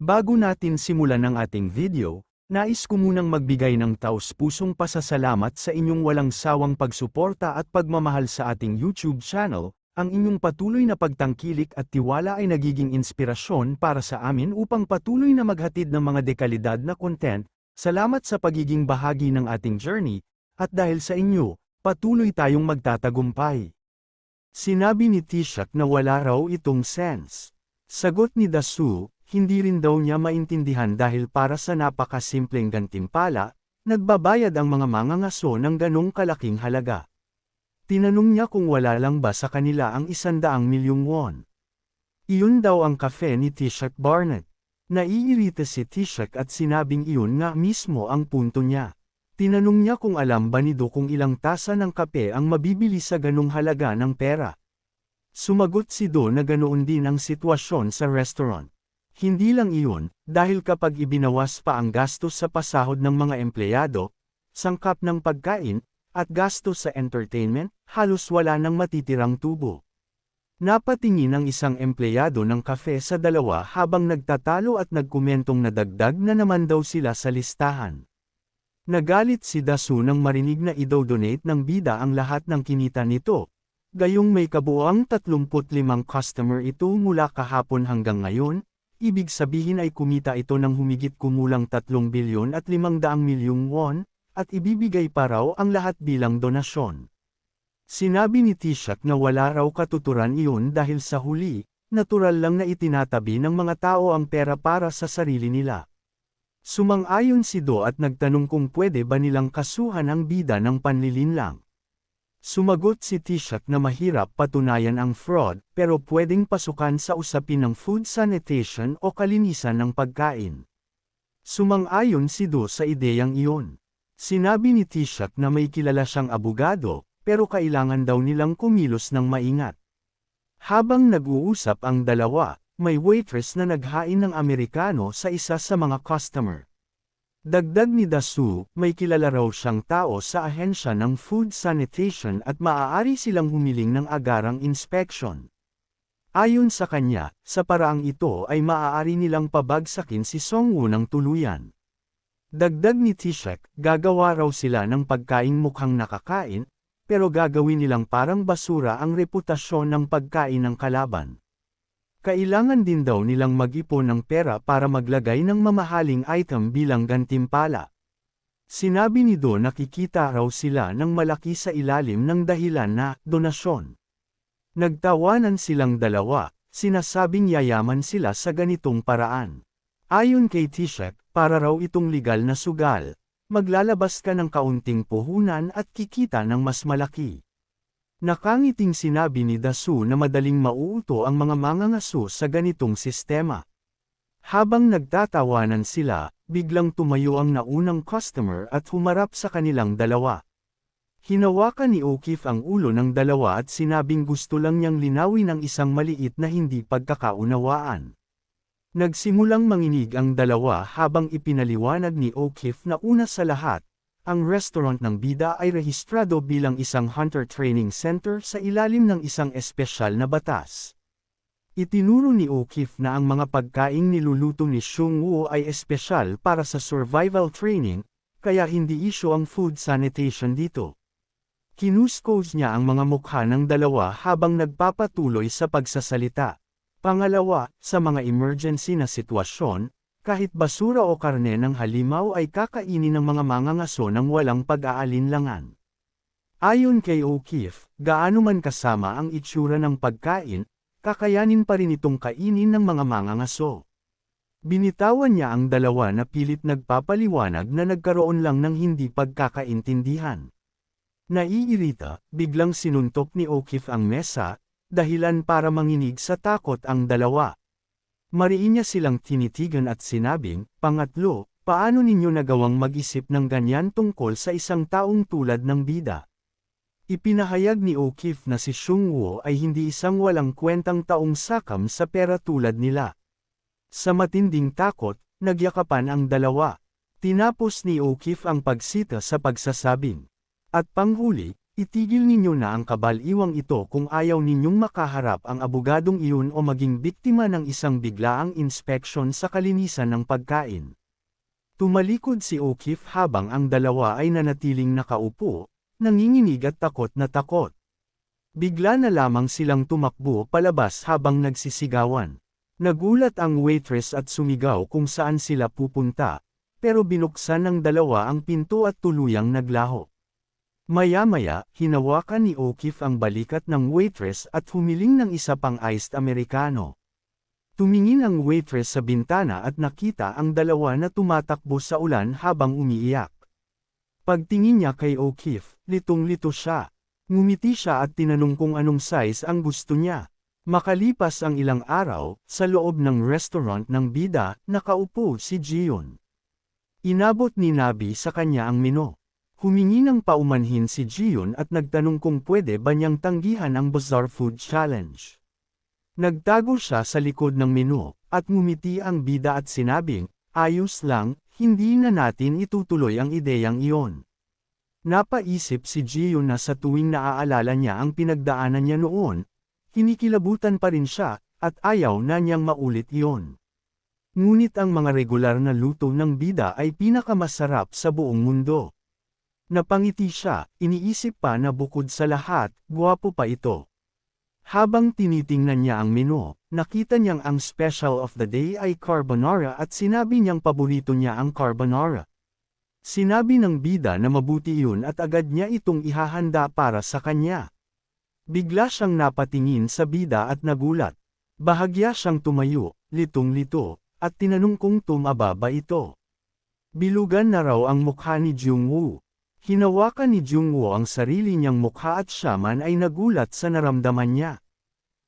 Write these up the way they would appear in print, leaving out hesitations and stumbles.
Bago natin simulan ang ating video, nais ko munang magbigay ng taos-pusong pasasalamat sa inyong walang sawang pagsuporta at pagmamahal sa ating YouTube channel. Ang inyong patuloy na pagtangkilik at tiwala ay nagiging inspirasyon para sa amin upang patuloy na maghatid ng mga dekalidad na content. Salamat sa pagiging bahagi ng ating journey, at dahil sa inyo, patuloy tayong magtatagumpay. Sinabi ni Tishak na wala raw itong sense. Sagot ni Dasu, hindi rin daw niya maintindihan dahil para sa napakasimpleng gantimpala, nagbabayad ang mga mangangaso ng ganong kalaking halaga. Tinanong niya kung wala lang ba sa kanila ang 100 milyong won. Iyon daw ang kafe ni Tishak Barnett. Naiirita si Tishak at sinabing iyon nga mismo ang punto niya. Tinanong niya kung alam ba ni Do kung ilang tasa ng kape ang mabibili sa ganong halaga ng pera. Sumagot si Do na ganoon din ang sitwasyon sa restaurant. Hindi lang iyon, dahil kapag ibinawas pa ang gastos sa pasahod ng mga empleyado, sangkap ng pagkain, at gastos sa entertainment, halos wala nang matitirang tubo. Napatingin ang isang empleyado ng kafe sa dalawa habang nagtatalo at nagkomentong nadagdag na naman daw sila sa listahan. Nagalit si Dasu nang marinig na idodonate ng bida ang lahat ng kinita nito. Gayong may kabuuang 35 customer ito mula kahapon hanggang ngayon, ibig sabihin ay kumita ito ng humigit kumulang 3 bilyon at 500 milyong won, at ibibigay pa raw ang lahat bilang donasyon. Sinabi ni Tishak na wala raw katuturan iyon dahil sa huli, natural lang na itinatabi ng mga tao ang pera para sa sarili nila. Sumang-ayon si Do at nagtanong kung pwede ba nilang kasuhan ang bida ng panlilinlang. Sumagot si Tishak na mahirap patunayan ang fraud pero pwedeng pasukan sa usapin ng food sanitation o kalinisan ng pagkain. Sumang-ayon si Do sa ideyang iyon. Sinabi ni Tishak na may kilala siyang abogado, pero kailangan daw nilang kumilos ng maingat. Habang nag-uusap ang dalawa, may waitress na naghain ng Amerikano sa isa sa mga customer. Dagdag ni Dasu, may kilala raw siyang tao sa ahensya ng food sanitation at maaari silang humiling ng agarang inspection. Ayon sa kanya, sa paraang ito ay maaari nilang pabagsakin si Songwoo ng tuluyan. Dagdag ni Tishak, gagawa raw sila ng pagkaing mukhang nakakain, pero gagawin nilang parang basura ang reputasyon ng pagkain ng kalaban. Kailangan din daw nilang mag-ipon ng pera para maglagay ng mamahaling item bilang gantimpala. Sinabi ni Do na kikita raw sila ng malaki sa ilalim ng dahilan na donasyon. Nagtawanan silang dalawa, sinasabing yayaman sila sa ganitong paraan. Ayon kay Tishak, para raw itong legal na sugal, maglalabas ka ng kaunting puhunan at kikita ng mas malaki. Nakangiting sinabi ni Dasu na madaling mauuto ang mga mangangaso sa ganitong sistema. Habang nagtatawanan sila, biglang tumayo ang naunang customer at humarap sa kanilang dalawa. Hinawakan ni O'Keefe ang ulo ng dalawa at sinabing gusto lang niyang linawin ang isang maliit na hindi pagkakaunawaan. Nagsimulang manginig ang dalawa habang ipinaliwanag ni O'Keefe na una sa lahat, ang restaurant ng bida ay rehistrado bilang isang hunter training center sa ilalim ng isang espesyal na batas. Itinuro ni O'Keefe na ang mga pagkaing niluluto ni Songwoo ay espesyal para sa survival training, kaya hindi isyu ang food sanitation dito. Kinuskos niya ang mga mukha ng dalawa habang nagpapatuloy sa pagsasalita. Pangalawa, sa mga emergency na sitwasyon, kahit basura o karne ng halimaw ay kakainin ng mga mangangaso ng walang pag-aalinlangan. Ayon kay O'Keefe, gaano man kasama ang itsura ng pagkain, kakayanin pa rin itong kainin ng mga mangangaso. Binitawan niya ang dalawa na pilit nagpapaliwanag na nagkaroon lang ng hindi pagkakaintindihan. Naiirita, biglang sinuntok ni O'Keefe ang mesa, dahilan para manginig sa takot ang dalawa. Mariin niya silang tinitigan at sinabing, "Pangatlo, paano ninyo nagawang mag-isip ng ganyan tungkol sa isang taong tulad ng bida?" Ipinahayag ni O'Keefe na si Songwoo ay hindi isang walang kwentang taong sakam sa pera tulad nila. Sa matinding takot, nagyakapan ang dalawa. Tinapos ni O'Keefe ang pagsita sa pagsasabing, "At panghuli, Itigil ninyo na ang kabaliwang ito kung ayaw ninyong makaharap ang abogadong iyon o maging biktima ng isang biglaang inspeksyon sa kalinisan ng pagkain. Tumalikod si O'Keefe habang ang dalawa ay nanatiling nakaupo, nanginginig at takot na takot. Bigla na lamang silang tumakbo palabas habang nagsisigawan. Nagulat ang waitress at sumigaw kung saan sila pupunta, pero binuksan ng dalawa ang pinto at tuluyang naglaho. Maya-maya, hinawakan ni O'Keefe ang balikat ng waitress at humiling ng isa pang iced Americano. Tumingin ang waitress sa bintana at nakita ang dalawa na tumatakbo sa ulan habang umiiyak. Pagtingin niya kay O'Keefe, litong-lito siya. Ngumiti siya at tinanong kung anong size ang gusto niya. Makalipas ang ilang araw, sa loob ng restaurant ng bida, nakaupo si Jion. Inabot ni Nabi sa kanya ang menu. Humingi ng paumanhin si Jion at nagtanong kung pwede ba niyang tanggihan ang Bizarre Food Challenge. Nagtago siya sa likod ng menu, at ngumiti ang bida at sinabing, ayos lang, hindi na natin itutuloy ang ideyang iyon. Napaisip si Jion na sa tuwing naaalala niya ang pinagdaanan niya noon, kinikilabutan pa rin siya, at ayaw na niyang maulit iyon. Ngunit ang mga regular na luto ng bida ay pinakamasarap sa buong mundo. Napangiti siya, iniisip pa na bukod sa lahat, gwapo pa ito. Habang tinitingnan niya ang menu, nakita niyang ang special of the day ay carbonara at sinabi niyang paborito niya ang carbonara. Sinabi ng bida na mabuti iyon at agad niya itong ihahanda para sa kanya. Bigla siyang napatingin sa bida at nagulat. Bahagya siyang tumayo, litong-lito, at tinanong kung tumaba ba ito. Bilugan na raw ang mukha ni Jungwoo. Hinawakan ni Jungwoo ang sarili niyang mukha at siya man ay nagulat sa naramdaman niya.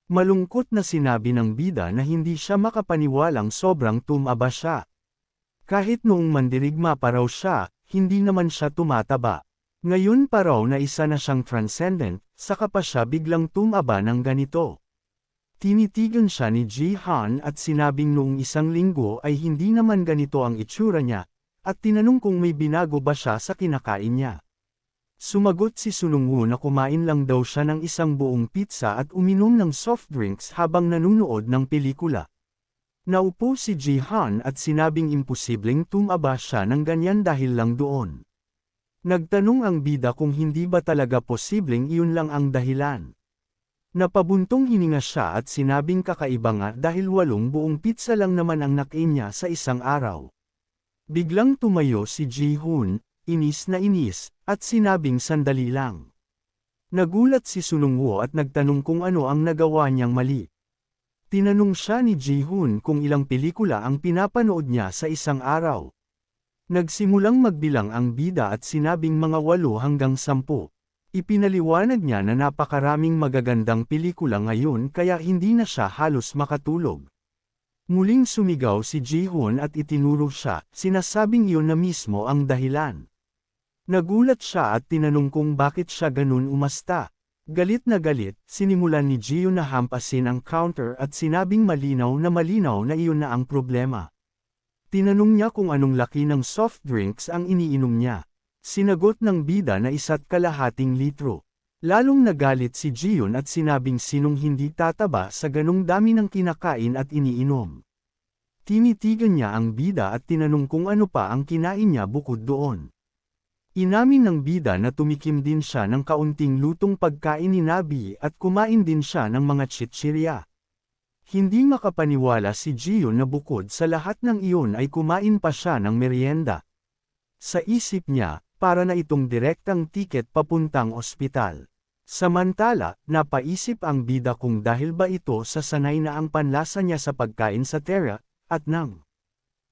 Malungkot na sinabi ng bida na hindi siya makapaniwalang sobrang tumaba siya. Kahit noong mandirigma pa raw siya, hindi naman siya tumataba. Ngayon pa raw na isa na siyang transcendent, saka pa siya biglang tumaba ng ganito. Tinitigan siya ni Ji-han at sinabing noong isang linggo ay hindi naman ganito ang itsura niya, at tinanong kung may binago ba siya sa kinakain niya. Sumagot si Sunungwoo na kumain lang daw siya ng isang buong pizza at uminom ng soft drinks habang nanunood ng pelikula. Naupo si Ji-han at sinabing imposibleng tumaba siya ng ganyan dahil lang doon. Nagtanong ang bida kung hindi ba talaga posibleng iyon lang ang dahilan. Napabuntong hininga siya at sinabing kakaiba nga dahil 8 buong pizza lang naman ang nakain niya sa isang araw. Biglang tumayo si Ji-hoon, inis na inis, at sinabing sandali lang. Nagulat si Sunungwoo at nagtanong kung ano ang nagawa niyang mali. Tinanong siya ni Ji-hoon kung ilang pelikula ang pinapanood niya sa isang araw. Nagsimulang magbilang ang bida at sinabing mga 8 hanggang 10. Ipinaliwanag niya na napakaraming magagandang pelikula ngayon kaya hindi na siya halos makatulog. Muling sumigaw si Ji-hoon at itinuro siya, sinasabing iyon na mismo ang dahilan. Nagulat siya at tinanong kung bakit siya ganun umasta. Galit na galit, sinimulan ni Ji-hoon na hampasin ang counter at sinabing malinaw na iyon na ang problema. Tinanong niya kung anong laki ng soft drinks ang iniinom niya. Sinagot ng bida na 1.5 litro. Lalong nagalit si Ji-hoon at sinabing sinong hindi tataba sa ganong dami ng kinakain at iniinom. Tinitigan niya ang bida at tinanong kung ano pa ang kinain niya bukod doon. Inamin ng bida na tumikim din siya ng kaunting lutong pagkain ni Nabi at kumain din siya ng mga chichirya. Hindi makapaniwala si Ji-hoon na bukod sa lahat ng iyon ay kumain pa siya ng merienda. Sa isip niya, para na itong direktang tiket papuntang ospital. Samantala, napaisip ang bida kung dahil ba ito sa sanay na ang panlasa niya sa pagkain sa Terra, at nang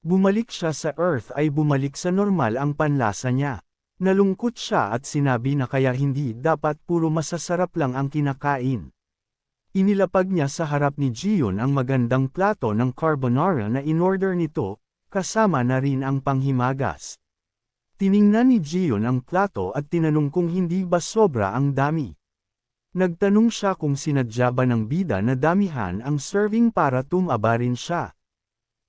bumalik siya sa Earth ay bumalik sa normal ang panlasa niya. Nalungkot siya at sinabi na kaya hindi dapat puro masasarap lang ang kinakain. Inilapag niya sa harap ni Ji-hoon ang magandang plato ng carbonara na inorder nito, kasama na rin ang panghimagas. Tiningnan ni Ji-hoon ang plato at tinanong kung hindi ba sobra ang dami. Nagtanong siya kung sinadya ba ng bida na damihan ang serving para tumaba rin siya.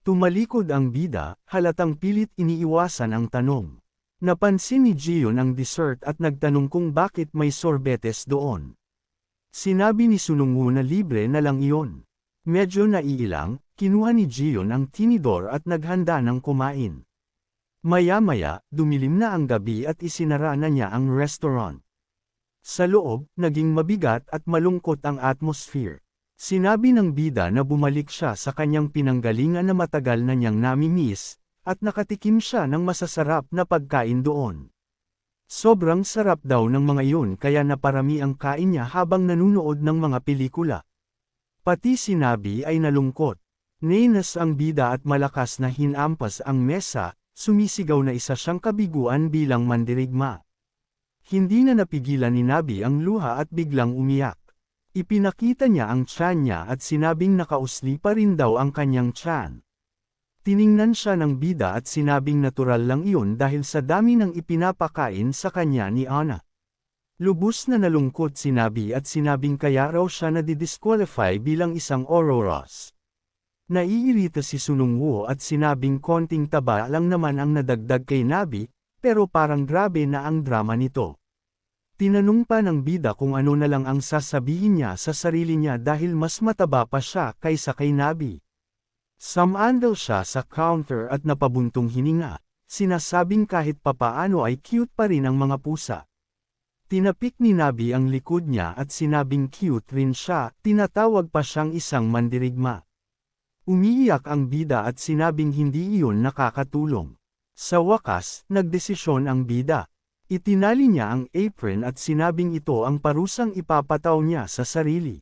Tumalikod ang bida, halatang pilit iniiwasan ang tanong. Napansin ni Gion ang dessert at nagtanong kung bakit may sorbetes doon. Sinabi ni Sunungwoo na libre na lang iyon. Medyo naiilang, kinuha ni Gion ang tinidor at naghanda ng kumain. Maya-maya, dumilim na ang gabi at isinara na niya ang restaurant. Sa loob, naging mabigat at malungkot ang atmosphere. Sinabi ng bida na bumalik siya sa kanyang pinanggalingan na matagal na niyang nami-miss, at nakatikim siya ng masasarap na pagkain doon. Sobrang sarap daw ng mga iyon kaya naparami ang kain niya habang nanunood ng mga pelikula. Pati si Nabi ay nalungkot. Nainas ang bida at malakas na hinampas ang mesa, sumisigaw na isa siyang kabiguan bilang mandirigma. Hindi na napigilan ni Nabi ang luha at biglang umiyak. Ipinakita niya ang tiyan niya at sinabing nakausli pa rin daw ang kanyang tiyan. Tiningnan siya ng bida at sinabing natural lang iyon dahil sa dami ng ipinapakain sa kanya ni Ana. Lubos na nalungkot si Nabi at sinabing kaya raw siya nadidisqualify bilang isang Ororos. Naiirita si Sunungwoo at sinabing konting taba lang naman ang nadagdag kay Nabi, pero parang grabe na ang drama nito. Tinanong pa ng bida kung ano na lang ang sasabihin niya sa sarili niya dahil mas mataba pa siya kaysa kay Nabi. Sumandal siya sa counter at napabuntong hininga, sinasabing kahit papaano ay cute pa rin ang mga pusa. Tinapik ni Nabi ang likod niya at sinabing cute rin siya, tinatawag pa siyang isang mandirigma. Umiiyak ang bida at sinabing hindi iyon nakakatulong. Sa wakas, nagdesisyon ang bida. Itinali niya ang apron at sinabing ito ang parusang ipapataw niya sa sarili.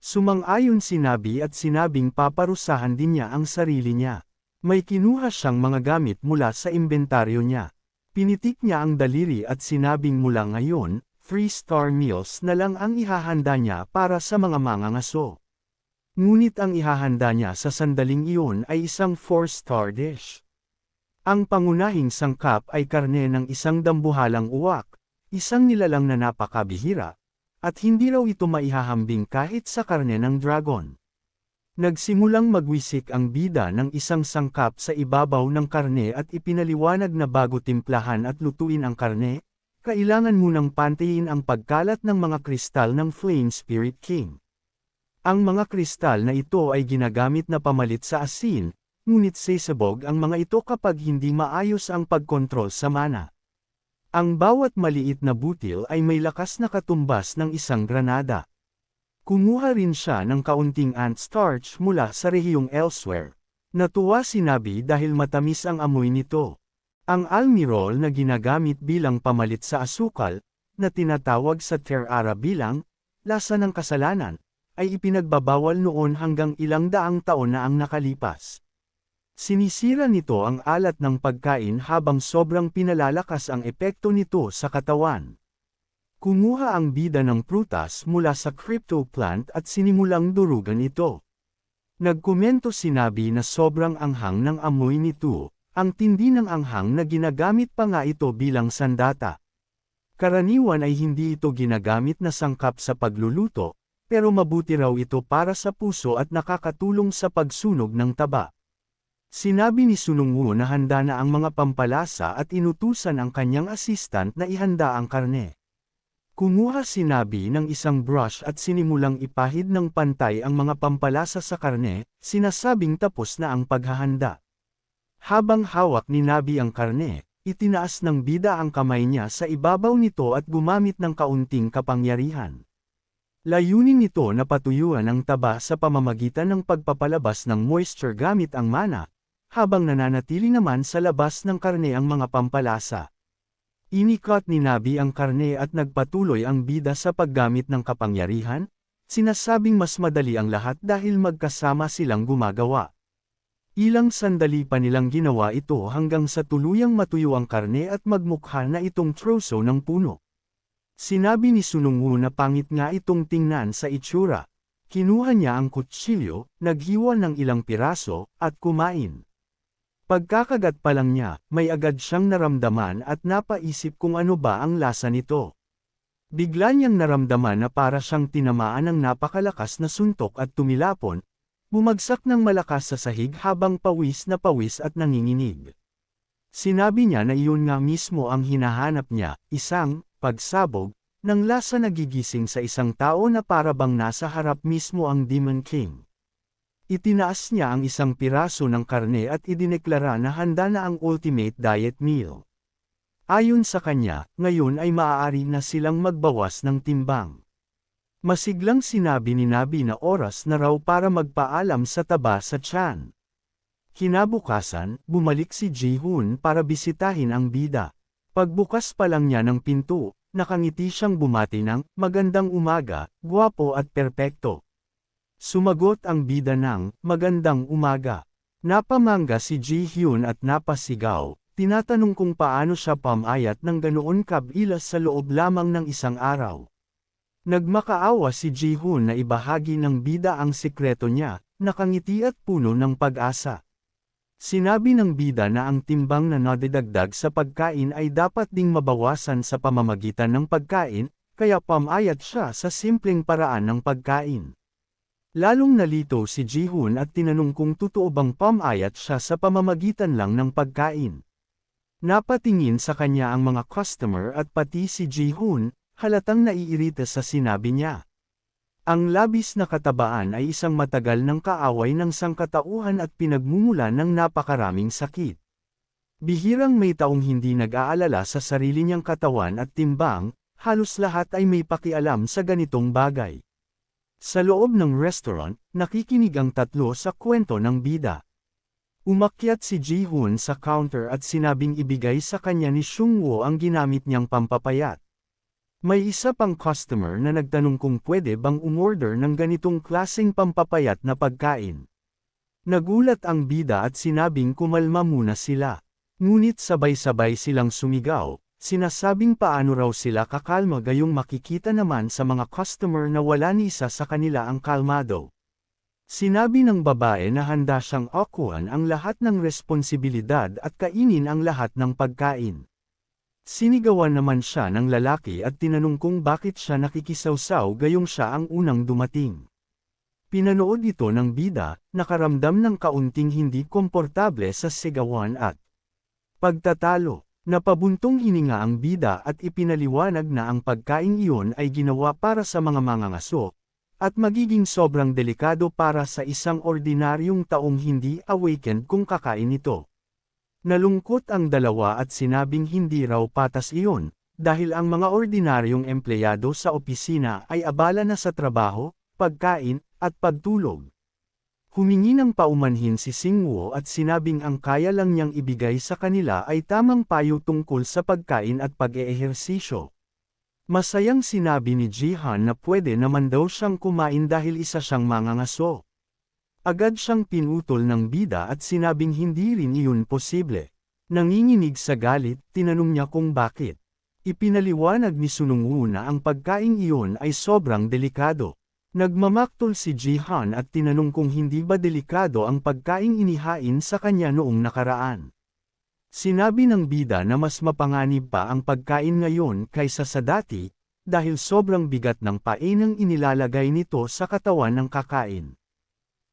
Sumang-ayon si Nabi at sinabing paparusahan din niya ang sarili niya. May kinuha siyang mga gamit mula sa inventaryo niya. Pinitik niya ang daliri at sinabing mula ngayon, 3-star meals na lang ang ihahanda niya para sa mga mangangaso. Ngunit ang ihahanda niya sa sandaling iyon ay isang 4-star dish. Ang pangunahing sangkap ay karne ng isang dambuhalang uwak, isang nilalang na napakabihira, at hindi raw ito maihahambing kahit sa karne ng dragon. Nagsimulang magwisik ang bida ng isang sangkap sa ibabaw ng karne at ipinaliwanag na bago timplahan at lutuin ang karne, kailangan munang pantayin ang pagkalat ng mga kristal ng Flame Spirit King. Ang mga kristal na ito ay ginagamit na pamalit sa asin, ngunit sasabog ang mga ito kapag hindi maayos ang pagkontrol sa mana. Ang bawat maliit na butil ay may lakas na katumbas ng isang granada. Kumuha rin siya ng kaunting ant starch mula sa rehiyong elsewhere. Natuwa si Nabi dahil matamis ang amoy nito. Ang almirol na ginagamit bilang pamalit sa asukal, na tinatawag sa terara bilang lasa ng kasalanan, ay ipinagbabawal noon hanggang ilang daang taon na ang nakalipas. Sinisira nito ang alat ng pagkain habang sobrang pinalalakas ang epekto nito sa katawan. Kumuha ang bida ng prutas mula sa crypto plant at sinimulang durugan ito. Nagkomento si Nabi na sobrang anghang ng amoy nito, ang tindi ng anghang na ginagamit pa nga ito bilang sandata. Karaniwan ay hindi ito ginagamit na sangkap sa pagluluto, pero mabuti raw ito para sa puso at nakakatulong sa pagsunog ng taba. Sinabi ni Sunungwoo na handa na ang mga pampalasa at inutusan ang kanyang assistant na ihanda ang karne. Kumuha si Nabi ng isang brush at sinimulang ipahid ng pantay ang mga pampalasa sa karne, sinasabing tapos na ang paghahanda. Habang hawak ni Nabi ang karne, itinaas ng bida ang kamay niya sa ibabaw nito at gumamit ng kaunting kapangyarihan. Layunin nito na patuyuan ang taba sa pamamagitan ng pagpapalabas ng moisture gamit ang mana, habang nananatili naman sa labas ng karne ang mga pampalasa. Inikot ni Nabi ang karne at nagpatuloy ang bida sa paggamit ng kapangyarihan, sinasabing mas madali ang lahat dahil magkasama silang gumagawa. Ilang sandali pa nilang ginawa ito hanggang sa tuluyang matuyo ang karne at magmukha na itong troso ng puno. Sinabi ni Sunungwoo na pangit nga itong tingnan sa itsura. Kinuha niya ang kutsilyo, naghiwa ng ilang piraso, at kumain. Pagkakagat pa lang niya, may agad siyang naramdaman at napaisip kung ano ba ang lasa nito. Bigla niyang naramdaman na para siyang tinamaan ng napakalakas na suntok at tumilapon, bumagsak ng malakas sa sahig habang pawis na pawis at nanginginig. Sinabi niya na iyon nga mismo ang hinahanap niya, isang pagsabog ng lasa na gigising sa isang tao na para bang nasa harap mismo ang Demon King. Itinaas niya ang isang piraso ng karne at idineklara na handa na ang ultimate diet meal. Ayon sa kanya, ngayon ay maaari na silang magbawas ng timbang. Masiglang sinabi ni Nabi na oras na raw para magpaalam sa taba sa tiyan. Kinabukasan, bumalik si Ji-hoon para bisitahin ang bida. Pagbukas pa lang niya ng pinto, nakangiti siyang bumati ng, "Magandang umaga, gwapo at perpekto." Sumagot ang bida ng, "Magandang umaga." Napamangga si Ji-hoon at napasigaw, tinatanong kung paano siya pamayat ng ganoon kabilas sa loob lamang ng isang araw. Nagmakaawa si Ji-hoon na ibahagi ng bida ang sikreto niya, nakangiti at puno ng pag-asa. Sinabi ng bida na ang timbang na nadidagdag sa pagkain ay dapat ding mabawasan sa pamamagitan ng pagkain, kaya pamayat siya sa simpleng paraan ng pagkain. Lalong nalito si Ji-hoon at tinanong kung totoo bang pamayat siya sa pamamagitan lang ng pagkain. Napatingin sa kanya ang mga customer at pati si Ji-hoon, halatang naiirita sa sinabi niya. Ang labis na katabaan ay isang matagal ng kaaway ng sangkatauhan at pinagmumulan ng napakaraming sakit. Bihirang may taong hindi nag-aalala sa sarili niyang katawan at timbang, halos lahat ay may pakialam sa ganitong bagay. Sa loob ng restaurant, nakikinig ang tatlo sa kwento ng bida. Umakyat si Ji-hoon sa counter at sinabing ibigay sa kanya ni Seung-woo ang ginamit niyang pampapayat. May isa pang customer na nagtanong kung pwede bang umorder ng ganitong klaseng pampapayat na pagkain. Nagulat ang bida at sinabing kumalma muna sila. Ngunit sabay-sabay silang sumigaw, sinasabing paano raw sila kakalma gayong makikita naman sa mga customer na wala ni isa sa kanila ang kalmado. Sinabi ng babae na handa siyang akuhan ang lahat ng responsibilidad at kainin ang lahat ng pagkain. Sinigawan naman siya ng lalaki at tinanong kung bakit siya nakikisawsaw gayong siya ang unang dumating. Pinanood ito ng bida, nakaramdam ng kaunting hindi komportable sa sigawan at pagtatalo. Napabuntong hininga ang bida at ipinaliwanag na ang pagkain iyon ay ginawa para sa mga mangangaso, at magiging sobrang delikado para sa isang ordinaryong taong hindi awakened kung kakain ito. Nalungkot ang dalawa at sinabing hindi raw patas iyon, dahil ang mga ordinaryong empleyado sa opisina ay abala na sa trabaho, pagkain, at pagtulog. Humingi ng paumanhin si Seung-woo at sinabing ang kaya lang niyang ibigay sa kanila ay tamang payo tungkol sa pagkain at pag-eehersisyo. Masayang sinabi ni Ji-han na pwede naman daw siyang kumain dahil isa siyang mangangaso. Agad siyang pinutol ng bida at sinabing hindi rin iyon posible. Nanginginig sa galit, tinanong niya kung bakit. Ipinaliwanag ni Seung-woo na ang pagkain iyon ay sobrang delikado. Nagmamaktol si Ji-han at tinanong kung hindi ba delikado ang pagkaing inihain sa kanya noong nakaraan. Sinabi ng bida na mas mapanganib pa ang pagkain ngayon kaysa sa dati, dahil sobrang bigat ng painang inilalagay nito sa katawan ng kakain.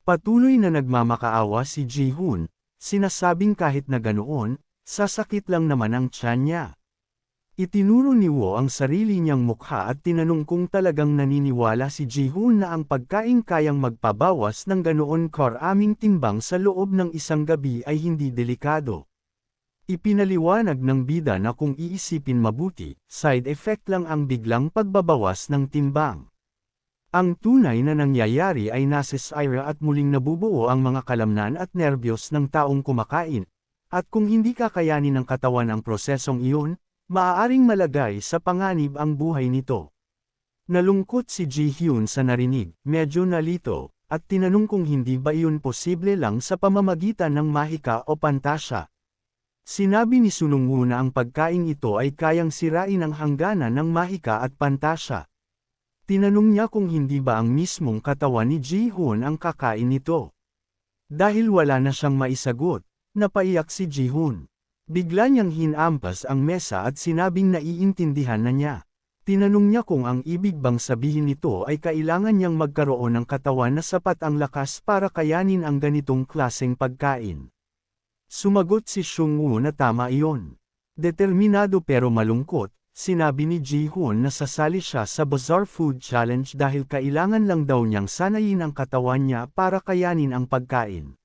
Patuloy na nagmamakaawa si Ji-hoon, sinasabing kahit na ganoon, sasakit lang naman ang tiyan niya. Itinuro ni Woo ang sarili niyang mukha at tinanong kung talagang naniniwala si Ji-hoon na ang pagkain kayang magpabawas ng ganoon karaming timbang sa loob ng isang gabi ay hindi delikado. Ipinaliwanag ng bida na kung iisipin mabuti, side effect lang ang biglang pagbabawas ng timbang. Ang tunay na nangyayari ay nasisira at muling nabubuo ang mga kalamnan at nerbiyos ng taong kumakain, at kung hindi kakayanin ng katawan ang prosesong iyon, maaaring malagay sa panganib ang buhay nito. Nalungkot si Ji-hoon sa narinig, medyo nalito, at tinanong kung hindi ba iyon posible lang sa pamamagitan ng mahika o pantasya. Sinabi ni Seung-woo na ang pagkain ito ay kayang sirain ang hangganan ng mahika at pantasya. Tinanong niya kung hindi ba ang mismong katawan ni Ji-hoon ang kakain nito. Dahil wala na siyang maisagot, napaiyak si Ji-hoon. Bigla niyang hinampas ang mesa at sinabing naiintindihan na niya. Tinanong niya kung ang ibig bang sabihin nito ay kailangan niyang magkaroon ng katawan na sapat ang lakas para kayanin ang ganitong klaseng pagkain. Sumagot si Seungwoo na tama iyon. Determinado pero malungkot, sinabi ni Ji-hoon na sasali siya sa Bazaar Food Challenge dahil kailangan lang daw niyang sanayin ang katawan niya para kayanin ang pagkain.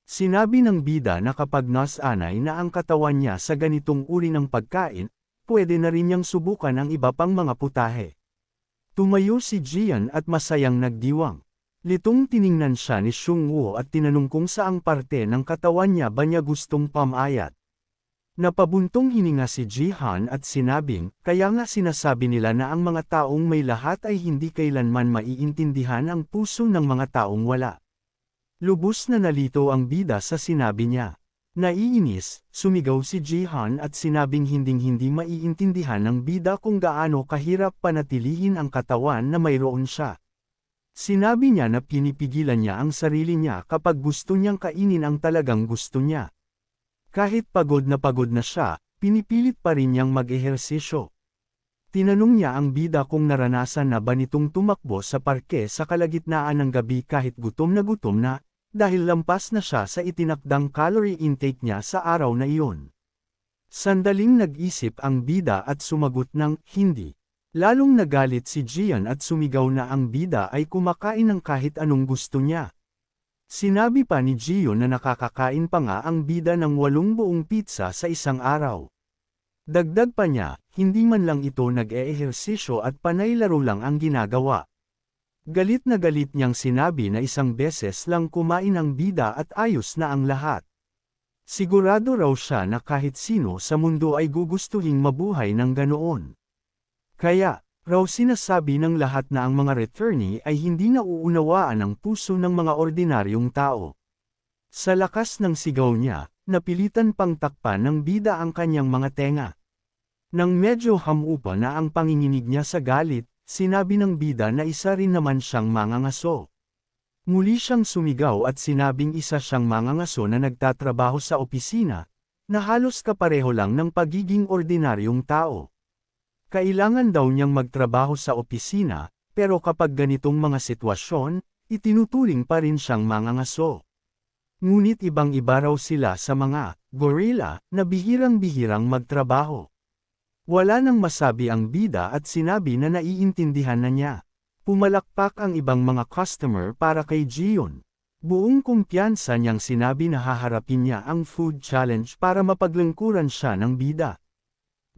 Sinabi ng bida na kapag nasanay na ang katawan niya sa ganitong uri ng pagkain, pwede na rin niyang subukan ang iba pang mga putahe. Tumayo si Jian at masayang nagdiwang. Litong tiningnan siya ni Seungwoo at tinanong kung saang parte ng katawan niya ba niya gustong pamayat. Napabuntong hininga si Jihan at sinabing, kaya nga sinasabi nila na ang mga taong may lahat ay hindi kailanman maiintindihan ang puso ng mga taong wala. Lubos na nalito ang bida sa sinabi niya. Naiinis, sumigaw si Jihan at sinabing hinding-hindi maiintindihan ng bida kung gaano kahirap panatilihin ang katawan na mayroon siya. Sinabi niya na pinipigilan niya ang sarili niya kapag gusto niyang kainin ang talagang gusto niya. Kahit pagod na siya, pinipilit pa rin niyang mag-ehersisyo. Tinanong niya ang bida kung naranasan na ba nitong tumakbo sa parke sa kalagitnaan ng gabi kahit gutom na, dahil lampas na siya sa itinakdang calorie intake niya sa araw na iyon. Sandaling nag-isip ang bida at sumagot ng hindi. Lalong nagalit si Jian at sumigaw na ang bida ay kumakain ng kahit anong gusto niya. Sinabi pa ni Jion na nakakakain pa nga ang bida ng 8 buong pizza sa isang araw. Dagdag pa niya, hindi man lang ito nag-eehersisyo at panay laro lang ang ginagawa. Galit na galit niyang sinabi na isang beses lang kumain ang bida at ayos na ang lahat. Sigurado raw siya na kahit sino sa mundo ay gugustuhin mabuhay ng ganoon. Kaya, raw sinasabi ng lahat na ang mga returnee ay hindi nauunawaan ang puso ng mga ordinaryong tao. Sa lakas ng sigaw niya, napilitan pang takpan ng bida ang kanyang mga tenga. Nang medyo hamupa na ang panginginig niya sa galit, sinabi ng bida na isa rin naman siyang mangangaso. Muli siyang sumigaw at sinabing isa siyang mangangaso na nagtatrabaho sa opisina, na halos kapareho lang ng pagiging ordinaryong tao. Kailangan daw niyang magtrabaho sa opisina, pero kapag ganitong mga sitwasyon, itinuturing pa rin siyang mangangaso. Ngunit ibang-iba raw sila sa mga gorilla na bihirang-bihirang magtrabaho. Wala nang masabi ang bida at sinabi na naiintindihan na niya. Pumalakpak ang ibang mga customer para kay Jion. Buong kumpiyansa niyang sinabi na haharapin niya ang food challenge para mapaglingkuran siya ng bida.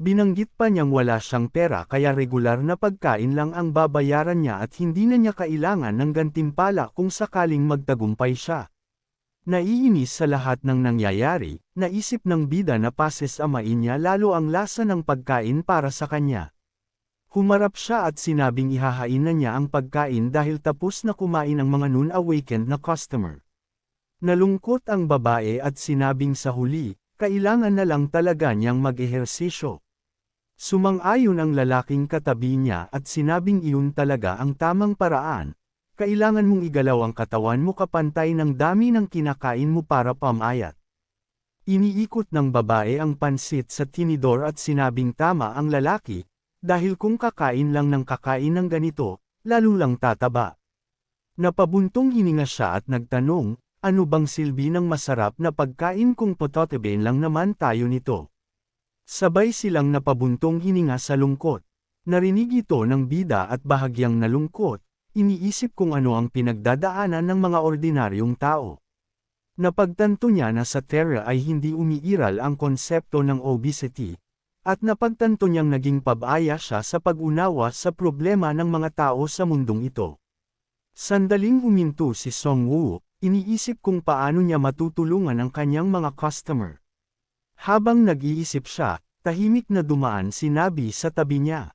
Binanggit pa niyang wala siyang pera kaya regular na pagkain lang ang babayaran niya at hindi na niya kailangan ng gantimpala kung sakaling magtagumpay siya. Naiinis sa lahat ng nangyayari, naisip ng bida na pasesamain niya lalo ang lasa ng pagkain para sa kanya. Humarap siya at sinabing ihahain na niya ang pagkain dahil tapos na kumain ang mga noon-awakened na customer. Nalungkot ang babae at sinabing sa huli, kailangan na lang talaga niyang mag-ehersisyo. Sumang-ayon ang lalaking katabi niya at sinabing iyon talaga ang tamang paraan. Kailangan mong igalaw ang katawan mo kapantay ng dami ng kinakain mo para pamayat. Iniikot ng babae ang pansit sa tinidor at sinabing tama ang lalaki, dahil kung kakain lang ng kakain ng ganito, lalo lang tataba. Napabuntong hininga siya at nagtanong, ano bang silbi ng masarap na pagkain kung pototeben lang naman tayo nito? Sabay silang napabuntong hininga sa lungkot. Narinig ito ng bida at bahagyang nalungkot, iniisip kung ano ang pinagdadaanan ng mga ordinaryong tao. Napagtanto niya na sa Terra ay hindi umiiral ang konsepto ng obesity, at napagtanto niyang naging pabaya siya sa pag-unawa sa problema ng mga tao sa mundong ito. Sandaling huminto si Seungwoo, iniisip kung paano niya matutulungan ang kanyang mga customer. Habang nag-iisip siya, tahimik na dumaan si Nabi sa tabi niya.